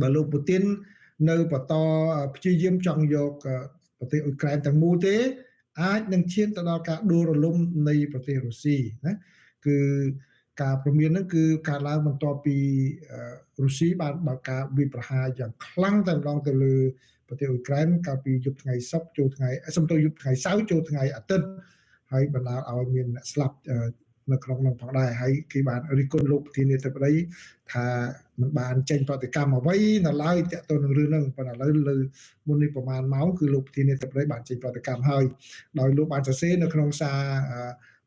បើលោកពូទីននៅបន្តព្យាយាមចង់យកប្រទេសអ៊ុយក្រែនទាំងមូលទេអាចនឹងឈានទៅដល់ការដួលរលំនៃប្រទេសរុស្ស៊ីណាគឺការព្រមានហ្នឹងគឺការឡើងបន្ទាប់ពីរុស្ស៊ីបានបើកការវាយប្រហារយ៉ាងខ្លាំងតែម្ដងទៅលើប្រទេសអ៊ុយក្រែនកាលពីយប់ថ្ងៃសុក្រចូលថ្ងៃសំទោសយប់ថ្ងៃសៅរ៍ចូលថ្ងៃអាទិត្យហើយបណ្ដាលឲ្យមានអ្នកស្លាប់នៅក្នុងនោះផងដែរហើយគេបានរិះគន់លោកប្រធានាធិបតីថាមិនបានចេញប្រតិកម្មអ្វីនៅឡើយទាក់ទងនឹងរឿងហ្នឹងប៉ុន្តែឥឡូវលើមុននេះប្រហែលម៉ោងគឺលោកប្រធានាធិបតីបានចេញប្រតិកម្មហើយដោយលោកបានសរសេរនៅក្នុងសារ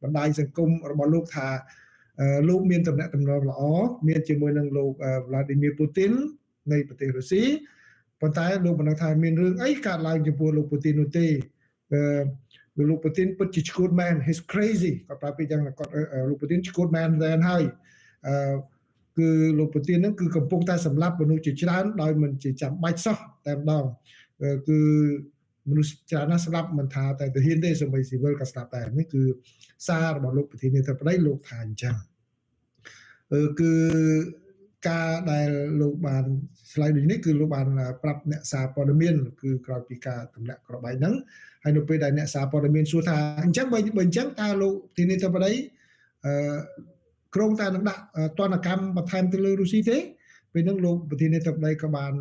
បណ្ដាញសង្គមរបស់លោកថាលោកមានតំណែងតំណងល្អមានជាមួយនឹងលោក Vladimir Putin នៃប្រទេសរុស្ស៊ីប៉ុន្តែលោកបានថាមានរឿងអីកើតឡើងចំពោះលោក Putin នោះទេលោក Putin ពិតជាឈួតមែន he's crazy គាត់ប្រាប់ពីយ៉ាងគាត់លោក Putin ឈួតមែនតែនហើយគឺលោក Putin ហ្នឹងគឺកំពុងតែសម្លាប់មនុស្សជាច្រើនដោយមិនជាចាំបាច់សោះតែម្ដងគឺមនុស្សច្រើនណាស់ស្លាប់មិនថាតែទាហានទេសូម្បីស៊ីវិលក៏ស្លាប់ដែរនេះគឺសាររបស់លោកប្រធានាធិបតីលោកថាអញ្ចឹងគឺការដែលលោកបានឆ្លើយដូចនេះគឺលោកបានប្រាប់អ្នកសារព័ត៌មានគឺក្រោយពីការទម្លាក់ក្របបែកហ្នឹងហើយនៅពេលដែលអ្នកសារព័ត៌មានសួរថាអញ្ចឹងបើអញ្ចឹងតើលោកប្រធានាធិបតីក្រុងតែនឹងដាក់ទណ្ឌកម្មបន្ថែមទៅលើរុស្ស៊ីទេពេលហ្នឹងលោកប្រធានាធិបតីក៏បាន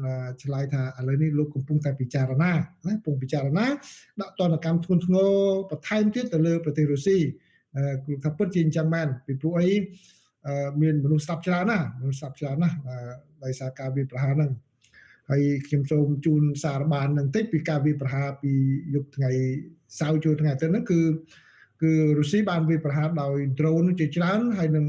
ឆ្លើយថាឥឡូវនេះលោកកំពុងតែពិចារណាណាកំពុងពិចារណាដាក់ទណ្ឌកម្មធ្ងន់ធ្ងរបន្ថែមទៀតទៅលើប្រទេសរុស្ស៊ីគឺថាពិតជាអញ្ចឹងមែនពីព្រោះអីមានមនុស្សស្លាប់ច្រើនណាស់ដោយសារការវាយប្រហារហ្នឹងហើយខ្ញុំសូមជូនសារបាននឹងតិចពីការវាយប្រហារពីយប់ថ្ងៃសៅរ៍ចូលថ្ងៃអាទិត្យហ្នឹងគឺរុស្ស៊ីបានវាយប្រហារដោយ drone ជាច្រើនហើយនឹង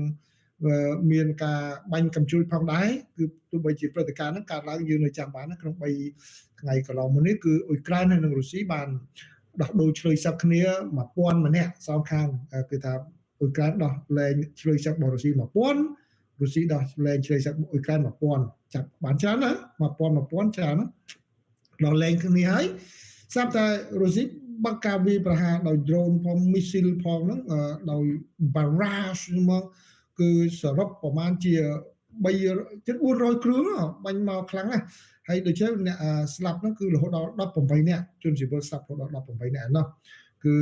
មានការបាញ់កាំជ្រួចផងដែរគឺទោះបីជាព្រឹត្តិការណ៍ហ្នឹងកើតឡើងយើងនៅចាំបានក្នុង3ថ្ងៃកន្លងមកនេះគឺអ៊ុយក្រែនហើយនិងរុស្ស៊ីបានដោះដូរឆ្លើយសឹកគ្នា 1000 ម្នាក់សងខាងគឺថាអ៊ុយក្រែនដោះលែងឆ្លើយសឹករបស់រុស្ស៊ី 1000 រុស្ស៊ីដោះលែងឆ្លើយសឹកអ៊ុយក្រែន 1000 ចាប់បានច្រើនណា1000ច្រើនណាដល់លែងគ្នាហើយស្រាប់តែរុស្ស៊ីបង្ការវាយប្រហារដោយ drone ផង missile ផងហ្នឹងដោយ barrage មកគឺសរុបប្រមាណជា400គ្រឿងបាញ់មកខ្លាំងណាស់ហើយដូចជាអ្នកស្លាប់ហ្នឹងគឺរហូតដល់18នាក់ជនស៊ីវិលស្លាប់រហូតដល់18នាក់នោះគឺ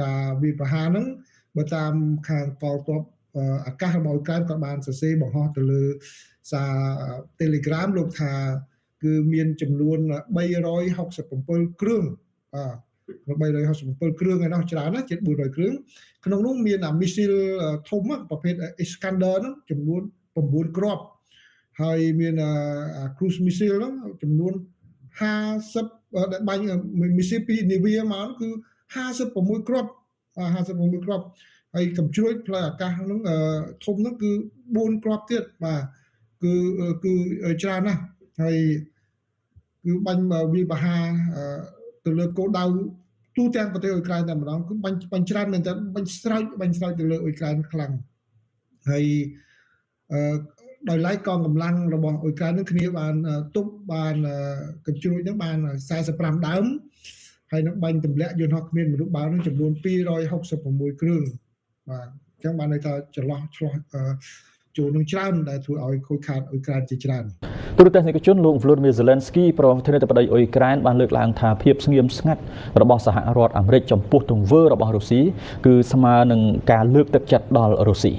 ការវាយប្រហារហ្នឹងបើតាមខាងកងទ័ពអាកាសរបស់អ៊ុយក្រែនក៏បានសរសេរបង្ហោះទៅលើសារ Telegram លោកថាគឺមានចំនួន367គ្រឿង367គ្រឿងឯណោះច្រើនណាស់ជិត400គ្រឿងក្នុងនោះមានមីស៊ីលធំប្រភេទ Iskander ហ្នឹងចំនួន9គ្រាប់ហើយមាន cruise missile ហ្នឹងចំនួន50ដែលបាញ់មីស៊ីលពីនាវាមកគឺ56គ្រាប់56គ្រាប់ហើយកំជ្រួចផ្លូវអាកាសហ្នឹងធំហ្នឹងគឺ4គ្រាប់ទៀតបាទគឺច្រើនណាស់ហើយគឺបាញ់វាយប្រហារទៅលើគោលដៅទូទាំងប្រទេសអ៊ុយក្រែនតែម្ដងគឺបាញ់ច្រើនមែនតើបាញ់ស្រោចទៅលើអ៊ុយក្រែនខ្លាំងហើយដោយឡែកកងកម្លាំងរបស់អ៊ុយក្រែននឹងគ្នាបានទប់បានកំជ្រួចនឹងបាន45ដើមហើយនឹងបាញ់ទម្លាក់យន្តហោះគ្មានមនុស្សបាល់នឹងចំនួន266គ្រឿងបាទអញ្ចឹងបានន័យថាចន្លោះឆ្លោះចូលនឹងច្រើនដែលធ្វើឲ្យខូចខាតអ៊ុយក្រែនជាច្រើនទូរទស្សនិកជនលោក Volodymyr Zelensky ប្រធានាធិបតីអ៊ុយក្រែនបានលើកឡើងថាភាពស្ងៀមស្ងាត់របស់សហរដ្ឋអាមេរិកចំពោះទង្វើរបស់រុស្ស៊ីគឺស្មើនឹងការលើកទឹកចិត្តដល់រុស្ស៊ី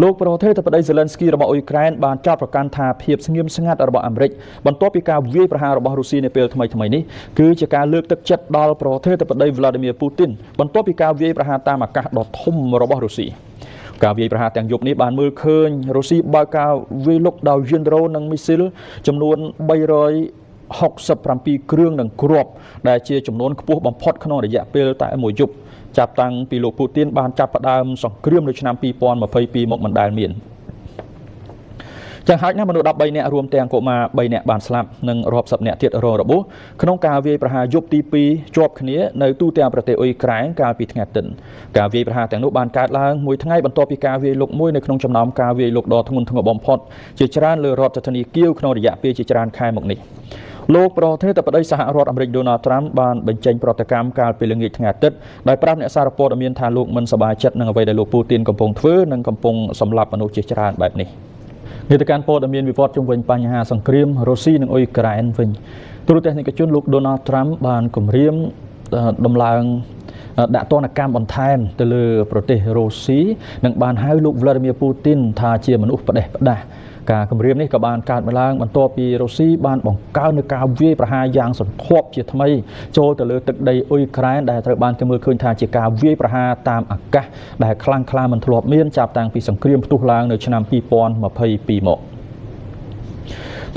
លោកប្រធានាធិបតី Zelensky របស់អ៊ុយក្រែនបានចោទប្រកាន់ថាភាពស្ងៀមស្ងាត់របស់អាមេរិកបន្ទាប់ពីការវាយប្រហាររបស់រុស្ស៊ីនៅពេលថ្មីៗនេះគឺជាការលើកទឹកចិត្តដល់ប្រធានាធិបតី Vladimir Putin បន្ទាប់ពីការវាយប្រហារតាមអាកាសដ៏ធំរបស់រុស្ស៊ីការវាយប្រហារទាំងយប់នេះបានមើលឃើញរុស្ស៊ីបើកការវាយលុកដោយយានដ្រូននិងមីស៊ីលចំនួន367គ្រឿងនិងគ្រាប់ដែលជាចំនួនខ្ពស់បំផុតក្នុងរយៈពេលតែមួយយប់ចាប់តាំងពីលោកពូទីនបានចាប់ផ្ដើមសង្គ្រាមនៅឆ្នាំ2022មកមិនដែលមានចឹងហើយណាមនុស្ស13នាក់រួមទាំងកុមារ3នាក់បានស្លាប់និងរាប់សិបនាក់ទៀតរងរបួសក្នុងការវាយប្រហារយប់ទី2ជាប់គ្នានៅទូទាំងប្រទេសអ៊ុយក្រែនកាលពីថ្ងៃអាទិត្យការវាយប្រហារទាំងនោះបានកើតឡើងមួយថ្ងៃបន្ទាប់ពីការវាយលុកមួយនៅក្នុងចំណោមការវាយលុកដ៏ធ្ងន់ធ្ងរបំផុតជាច្រើនលើរដ្ឋធានីគៀវក្នុងរយៈពេលជាច្រើនខែមកនេះលោកប្រធានាធិបតីសហរដ្ឋអាមេរិក Donald Trump បានបញ្ចេញប្រតិកម្មកាលពីល្ងាចថ្ងៃអាទិត្យដោយប្រាប់អ្នកសារព័ត៌មានថាលោកមិនសប្បាយចិត្តនឹងអ្វីដែលលោកពូទីនកំពុងធ្វើនិងកំពុងសម្លាប់មនុស្សជាច្រើនបែបនេះ នាយការព័ត៌មានវិវត្តជុំវិញបញ្ហាសង្គ្រាមរុស្ស៊ីនិងអ៊ុយក្រែនវិញទូរទស្សនិកជនលោក Donald Trump បានគម្រាមដំឡើងដាក់ទណ្ឌកម្មបន្ថែមទៅលើប្រទេសរុស្ស៊ីនិងបានហៅលោក Vladimir Putin ថាជាមនុស្សផ្ដេសផ្ដាសការគម្រាមនេះក៏បានកើតឡើងបន្ទាប់ពីរុស្ស៊ីបានបង្កើននូវការវាយប្រហារយ៉ាងសន្ធាប់ជាថ្មីចូលទៅលើទឹកដីអ៊ុយក្រែនដែលត្រូវបានគេមើលឃើញថាជាការវាយប្រហារតាមអាកាសដែលខ្លាំងក្លាមិនធ្លាប់មានចាប់តាំងពីសង្គ្រាមផ្ទុះឡើងនៅឆ្នាំ2022មក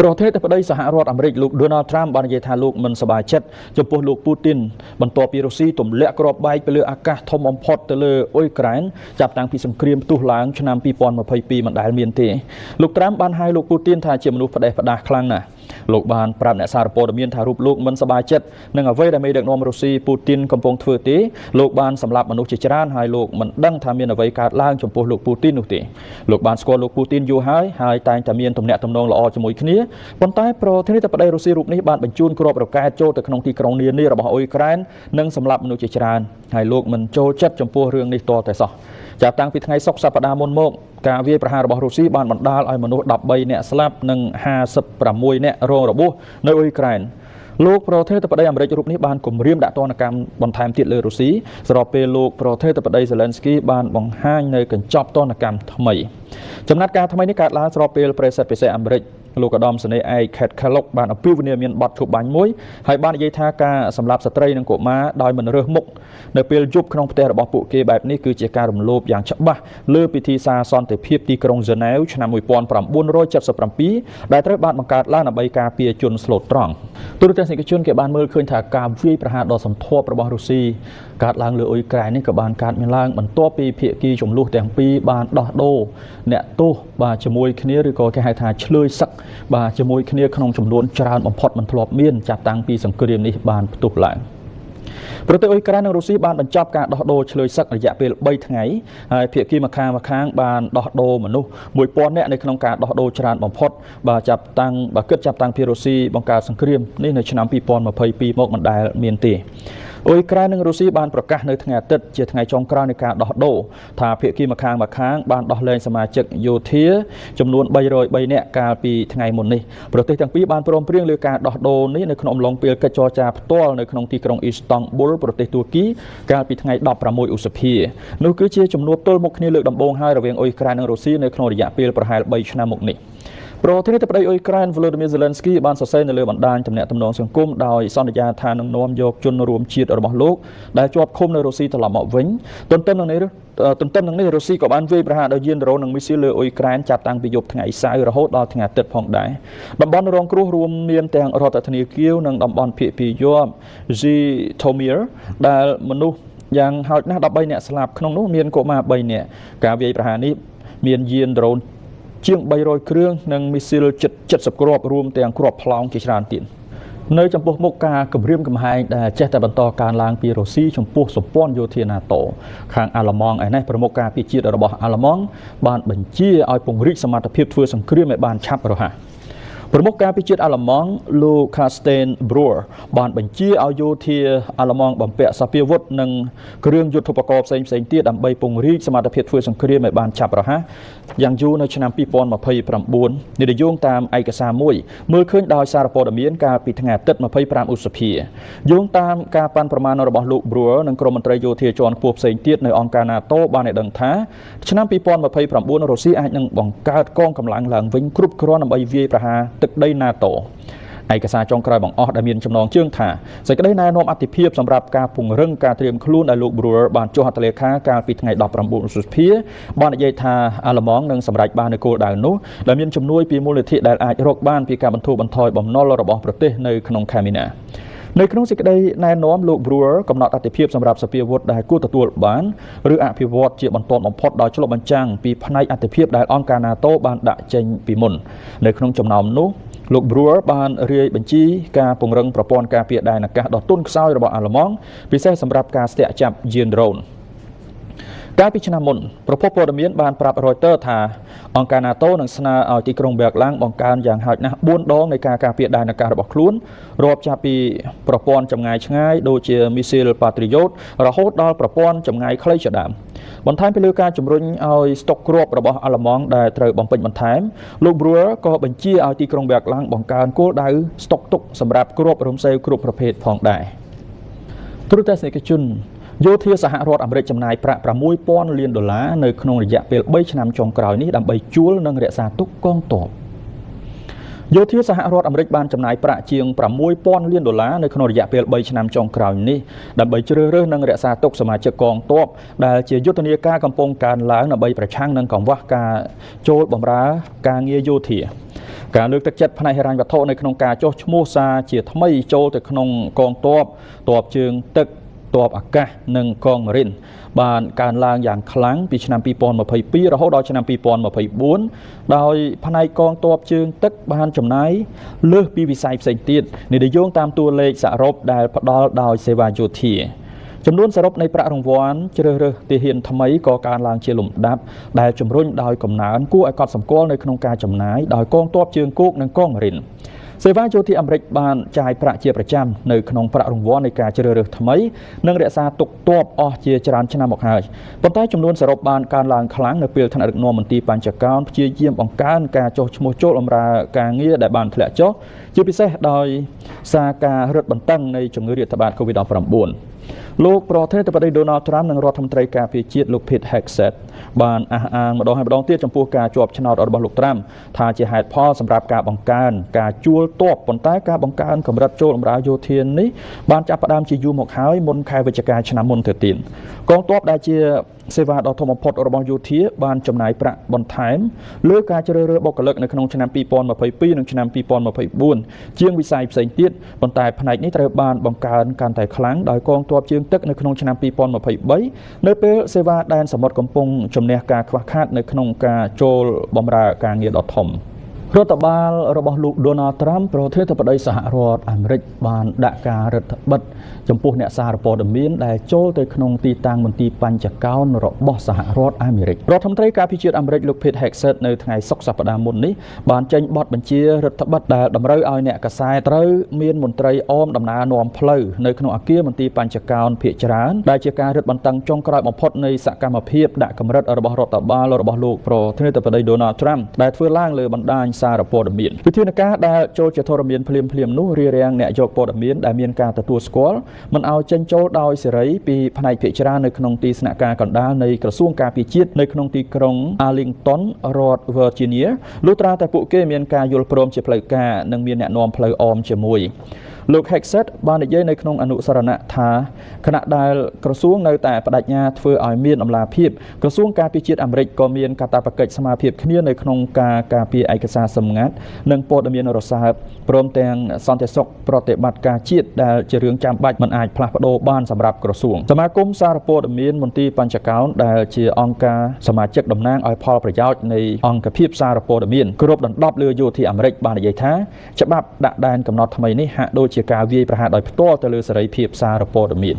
ប្រធានាធិបតីសហរដ្ឋអាមេរិកលោក Donald Trump បាននិយាយថាលោកមិនសប្បាយចិត្តចំពោះលោក Putin បន្ទាប់ពីរុស្ស៊ីទម្លាក់គ្រាប់បែកទៅលើអាកាសធំបំផុតទៅលើអ៊ុយក្រែនចាប់តាំងពីសង្គ្រាមផ្ទុះឡើងឆ្នាំ2022មិនដែលមានទេលោក Trump បានហៅលោក Putin ថាជាមនុស្សផ្ដេសផ្ដាសខ្លាំងណាស់លោកបានប្រាប់អ្នកសារព័ត៌មានថារូបលោកមិនសប្បាយចិត្តនឹងអ្វីដែលមេដឹកនាំរុស្ស៊ី Putin កំពុងធ្វើទេលោកបានសម្លាប់មនុស្សជាច្រើនហើយលោកមិនដឹងថាមានអ្វីកើតឡើងចំពោះលោក Putin នោះទេលោកបានស្គាល់លោក Putin យូរហើយតែងតែមានទំនាក់ទំនងល្អជាមួយគ្នាប៉ុន្តែប្រធានាធិបតីរុស្ស៊ីរូបនេះបានបញ្ជូនគ្រាប់រ៉ុកែតចូលទៅក្នុងទីក្រុងនានារបស់អ៊ុយក្រែននិងសម្លាប់មនុស្សជាច្រើនហើយលោកមិនចូលចិត្តចំពោះរឿងនេះទាល់តែសោះចាប់តាំងពីថ្ងៃសុក្រសប្តាហ៍មុនមកការវាយប្រហាររបស់រុស្ស៊ីបានបណ្ដាលឲ្យមនុស្ស13នាក់ស្លាប់និង56នាក់រងរបួសនៅអ៊ុយក្រែនលោកប្រធានាធិបតីអាមេរិករូបនេះបានគម្រាមដាក់ទណ្ឌកម្មបន្ថែមទៀតលើរុស្ស៊ីស្របពេលលោកប្រធានាធិបតី Zelensky បានបង្ហាញនៅកញ្ចប់ទណ្ឌកម្មថ្មីចំណាត់ការថ្មីនេះកើតឡើងស្របពេលប្រេសិតពិសេសអាមេរិកលោកឧត្តមសេនីយ៍ឯក Kate Kellogg បានអំពាវនាវមានបទឈប់បាញ់មួយហើយបាននិយាយថាការសម្លាប់ស្ត្រីនិងកុមារដោយមិនរើសមុខនៅពេលយប់ក្នុងផ្ទះរបស់ពួកគេបែបនេះគឺជាការរំលោភយ៉ាងច្បាស់លើពិធីសារសន្តិភាពទីក្រុងហ្សឺណែវឆ្នាំ1977ដែលត្រូវបានបង្កើតឡើងដើម្បីការពារជនស្លូតត្រង់ទូរទស្សនិកជនគេបានមើលឃើញថាការវាយប្រហារដ៏សន្ធាប់របស់រុស្ស៊ីកើតឡើងលើអ៊ុយក្រែននេះក៏បានកើតមានឡើងបន្ទាប់ពីភាគីចំនួនទាំងពីរបានដោះដូរអ្នកទោសបាទជាមួយគ្នាឬក៏គេហៅថាឆ្លើយសឹកបាទជាមួយគ្នាក្នុងចំនួនច្រើនបំផុតមិនធ្លាប់មានចាប់តាំងពីសង្គ្រាមនេះបានផ្ទុះឡើងប្រទេសអ៊ុយក្រែននិងរុស្ស៊ីបានបញ្ចប់ការដោះដូរឆ្លើយសឹករយៈពេល3ថ្ងៃហើយភាគីម្ខាងបានដោះដូរមនុស្ស1000នាក់នៅក្នុងការដោះដូរច្រើនបំផុតបាទចាប់តាំងពីរុស្ស៊ីបង្កើតសង្គ្រាមនេះនៅឆ្នាំ2022មកមិនដែលមានទេអ៊ុយក្រែននិងរុស្ស៊ីបានប្រកាសនៅថ្ងៃអាទិត្យជាថ្ងៃចុងក្រោយនៃការដោះដូរថាភាគីម្ខាងបានដោះលែងសមាជិកយោធាចំនួន303នាក់កាលពីថ្ងៃមុននេះប្រទេសទាំងពីរបានព្រមព្រៀងលើការដោះដូរនេះនៅក្នុងអំឡុងពេលកិច្ចចរចាផ្ទាល់នៅក្នុងទីក្រុងអ៊ីស្តង់ប៊ុលប្រទេសទួរគីកាលពីថ្ងៃ16ឧសភានោះគឺជាជំនួបទល់មុខគ្នាលើកដំបូងហើយរវាងអ៊ុយក្រែននិងរុស្ស៊ីនៅក្នុងរយៈពេលប្រហែល3ឆ្នាំមកនេះប្រធានាធិបតីអ៊ុយក្រែន Volodymyr Zelensky បានសរសេរនៅលើបណ្ដាញទំនាក់ទំនងសង្គមដោយសន្យាថានឹងនាំយកជនរួមជាតិរបស់លោកដែលជាប់ឃុំនៅរុស្ស៊ីត្រឡប់មកវិញទន្ទឹមនឹងនេះរុស្ស៊ីក៏បានវាយប្រហារដោយយានដ្រូននិងមីស៊ីលលើអ៊ុយក្រែនចាប់តាំងពីយប់ថ្ងៃសៅរ៍រហូតដល់ថ្ងៃអាទិត្យផងដែរតំបន់រងគ្រោះរួមមានទាំងរដ្ឋធានីគៀវនិងតំបន់ភាគពីយប់ Zhytomyr ដែលមនុស្សយ៉ាងហោចណាស់13នាក់ស្លាប់ក្នុងនោះមានកុមារ3នាក់ការវាយប្រហារនេះមានយានដ្រូនជាង300គ្រឿងនិងមីស៊ីលជិត70គ្រាប់រួមទាំងគ្រាប់ផ្លោងជាច្រើនទៀតនៅចំពោះមុខការគម្រាមកំហែងដែលចេះតែបន្តកើនឡើងពីរុស្ស៊ីចំពោះសម្ព័ន្ធយោធា NATO ខាងអាល្លឺម៉ង់ឯនេះប្រមុខការពារជាតិរបស់អាល្លឺម៉ង់បានបញ្ជាឲ្យពង្រីកសមត្ថភាពធ្វើសង្គ្រាមឲ្យបានឆាប់រហ័សប្រមុខការពារជាតិអាល្លឺម៉ង់លោក Carsten Breuer បានបញ្ជាឲ្យយោធាអាល្លឺម៉ង់បំពាក់សព្វាវុធនិងគ្រឿងយុទ្ធឧបករណ៍ផ្សេងៗទៀតដើម្បីពង្រីកសមត្ថភាពធ្វើសង្គ្រាមឲ្យបានឆាប់រហ័សយ៉ាងយូរនៅឆ្នាំ2029នេះយោងតាមឯកសារមួយមើលឃើញដោយសារព័ត៌មានកាលពីថ្ងៃអាទិត្យ25ឧសភាយោងតាមការប៉ាន់ប្រមាណរបស់លោក Breuer និងក្រុមមន្ត្រីយោធាជាន់ខ្ពស់ផ្សេងទៀតនៅអង្គការ NATO បានឲ្យដឹងថាឆ្នាំ2029រុស្ស៊ីអាចនឹងបង្កើតកងកម្លាំងឡើងវិញគ្រប់គ្រាន់ដើម្បីវាយប្រហារទឹកដី NATO ឯកសារចុងក្រោយបង្អស់ដែលមានចំណងជើងថាសេចក្តីណែនាំអធិភាពសម្រាប់ការពង្រឹងការត្រៀមខ្លួនដែលលោក Breuer បានចុះហត្ថលេខាកាលពីថ្ងៃ19ឧសភាបាននិយាយថាអាល្លឺម៉ង់នឹងសម្រេចបាននូវគោលដៅនោះដែលមានជំនួយពីមូលនិធិដែលអាចរកបានពីការបន្ធូរបន្ថយបំណុលរបស់ប្រទេសនៅក្នុងខែមីនានៅក្នុងសេចក្តីណែនាំលោក Breuer កំណត់អធិភាពសម្រាប់សភាវុធដែលគួរទទួលបានឬអភិវឌ្ឍជាបន្តបំផុតដោយឆ្លុះបញ្ចាំងពីផ្នែកអធិភាពដែលអង្គការ NATO បានដាក់ចេញពីមុននៅក្នុងចំណោមនោះលោក Breuer បានរាយបញ្ជីការពង្រឹងប្រព័ន្ធការពារដែនអាកាសដ៏ទន់ខ្សោយរបស់អាល្លឺម៉ង់ពិសេសសម្រាប់ការស្ទាក់ចាប់យានដ្រូន កាលពីឆ្នាំមុនប្រពន្ធព័ត៌មានបានប្រាប់ Reuters ថាអង្គការ NATO នឹងស្នើឲ្យទីក្រុង Berlin បង្កើនយ៉ាងហោចណាស់4ដងនៃការការពារដែនអាកាសរបស់ខ្លួនរាប់ចាប់ពីប្រព័ន្ធចម្ងាយឆ្ងាយដូចជា Missile Patriot រហូតដល់ប្រព័ន្ធចម្ងាយខ្លីជាដើមបន្ថែមពីលើការជំរុញឲ្យស្តុកគ្រាប់របស់អាល្លឺម៉ង់ដែលត្រូវបំពេញបន្ថែមលោក Brewer ក៏បញ្ជាឲ្យទីក្រុង Berlin បង្កើនគោលដៅស្តុកទុកសម្រាប់គ្រាប់រំសេវគ្រប់ប្រភេទផងដែរទូរទស្សនិកជនយោធាសហរដ្ឋអាមេរិកចំណាយប្រាក់$6,000 លាននៅក្នុងរយៈពេល3ឆ្នាំចុងក្រោយនេះដើម្បីជួលនិងរក្សាទុកកងទ័ពយោធាសហរដ្ឋអាមេរិកបានចំណាយប្រាក់ជាង$6,000 លាននៅក្នុងរយៈពេល3ឆ្នាំចុងក្រោយនេះដើម្បីជ្រើសរើសនិងរក្សាទុកសមាជិកកងទ័ពដែលជាយុទ្ធនាការកំពុងកើនឡើងដើម្បីប្រឆាំងនឹងកង្វះការចូលបម្រើការងារយោធាការលើកទឹកចិត្តផ្នែកហិរញ្ញវត្ថុនៅក្នុងការចុះឈ្មោះសារជាថ្មីចូលទៅក្នុងកងទ័ពទ័ពជើងទឹកទ័ពអាកាសនិងកងម៉ារីនបានកើនឡើងយ៉ាងខ្លាំងពីឆ្នាំ2022រហូតដល់ឆ្នាំ2024ដោយផ្នែកកងទ័ពជើងទឹកបានចំណាយលើសពីវិស័យផ្សេងទៀតនេះដែលយោងតាមតួលេខសរុបដែលផ្ដល់ដោយសេវាយោធាចំនួនសរុបនៃប្រាក់រង្វាន់ជ្រើសរើសទាហានថ្មីក៏កើនឡើងជាលំដាប់ដែលជំរុញដោយកំណើនគួរឲ្យកត់សម្គាល់នៅក្នុងការចំណាយដោយកងទ័ពជើងគោកនិងកងម៉ារីនសេវាយោធាអាមេរិកបានចាយប្រាក់ជាប្រចាំនៅក្នុងប្រាក់រង្វាន់នៃការជ្រើសរើសថ្មីនិងរក្សាទុកទ័ពអស់ជាច្រើនឆ្នាំមកហើយប៉ុន្តែចំនួនសរុបបានកើនឡើងខ្លាំងនៅពេលថ្នាក់ដឹកនាំមន្ទីរបញ្ចកោណព្យាយាមបង្កើនការចុះឈ្មោះចូលបម្រើការងារដែលបានធ្លាក់ចុះជាពិសេសដោយសារការរឹតបន្តឹងនៃជំងឺរាតត្បាត COVID-19 លោកប្រធានាធិបតី Donald Trump និងរដ្ឋមន្ត្រីការពារជាតិលោក Pete Hegseth បានអះអាងម្ដងហើយម្ដងទៀតចំពោះការជាប់ឆ្នោតរបស់លោក Trump ថាជាហេតុផលសម្រាប់ការបង្កើនការជួលទ័ពប៉ុន្តែការបង្កើនកម្រិតចូលបម្រើយោធានេះបានចាប់ផ្ដើមជាយូរមកហើយមុនខែវិច្ឆិកាឆ្នាំមុនទៅទៀតកងទ័ពដែលជាសេវាដ៏ធំបំផុតរបស់យោធាបានចំណាយប្រាក់បន្ថែមលើការជ្រើសរើសបុគ្គលិកនៅក្នុងឆ្នាំ2022និងឆ្នាំ2024ជាងវិស័យផ្សេងទៀតប៉ុន្តែផ្នែកនេះត្រូវបានបង្កើនកាន់តែខ្លាំងដោយកងទ័ពជើងទឹកនៅក្នុងឆ្នាំ2023នៅពេលសេវាដែនសមុទ្រកំពុងជំនះការខ្វះខាតនៅក្នុងការចូលបម្រើការងារដ៏ធំរដ្ឋបាលរបស់លោក Donald Trump ប្រធានាធិបតីសហរដ្ឋអាមេរិកបានដាក់ការរដ្ឋបិទចំពោះអ្នកសារព័ត៌មានដែលចូលទៅក្នុងទីតាំងមន្ទីរបញ្ចកោណរបស់សហរដ្ឋអាមេរិករដ្ឋមន្ត្រីការពារជាតិអាមេរិកលោក Pete Hegseth នៅថ្ងៃសុក្រសប្តាហ៍មុននេះបានចេញបទបញ្ជារដ្ឋបិទដែលតម្រូវឲ្យអ្នកកាសែតត្រូវមានមន្ត្រីអមដំណើរនាំផ្លូវនៅក្នុងអគារមន្ទីរបញ្ចកោណភាគច្រើនដែលជាការរឹតបន្តឹងចុងក្រោយបំផុតនៃសកម្មភាពដាក់កម្រិតរបស់រដ្ឋបាលរបស់លោកប្រធានាធិបតី Donald Trump ដែលធ្វើឡើងលើបណ្ដាញសារព័ត៌មានវិធានការដែលចូលជាធរមានភ្លាមនោះរារាំងអ្នកយកព័ត៌មានដែលមានការទទួលស្គាល់មិនឲ្យចេញចូលដោយសេរីពីផ្នែកភាគច្រើននៅក្នុងទីស្នាក់ការកណ្ដាលនៃក្រសួងការពារជាតិនៅក្នុងទីក្រុង Arlington រដ្ឋ Virginia លុះត្រាតែពួកគេមានការយល់ព្រមជាផ្លូវការនិងមានអ្នកនាំផ្លូវអមជាមួយលោក Hegseth បាននិយាយនៅក្នុងអនុសរណៈថាខណៈដែលក្រសួងនៅតែបដិញ្ញាធ្វើឲ្យមានអំឡាភាពក្រសួងការពារជាតិអាមេរិកក៏មានកាតព្វកិច្ចស្មារតីគ្នានៅក្នុងការការពារឯកសារសម្ងាត់និងព័ត៌មានរសើបព្រមទាំងសន្តិសុខប្រតិបត្តិការជាតិដែលជារឿងចាំបាច់មិនអាចផ្លាស់ប្ដូរបានសម្រាប់ក្រសួងសមាគមសារព័ត៌មានមន្ទីរបញ្ចកោណដែលជាអង្គការសមាជិកតំណាងឲ្យផលប្រយោជន៍នៃអង្គភាពសារព័ត៌មានគ្រប់ដណ្ដប់លើយោធាអាមេរិកបាននិយាយថាច្បាប់ដាក់ដែនកំណត់ថ្មីនេះហាក់ដូចជាការវាយប្រហារដោយផ្ទាល់ទៅលើសេរីភាពសារព័ត៌មាន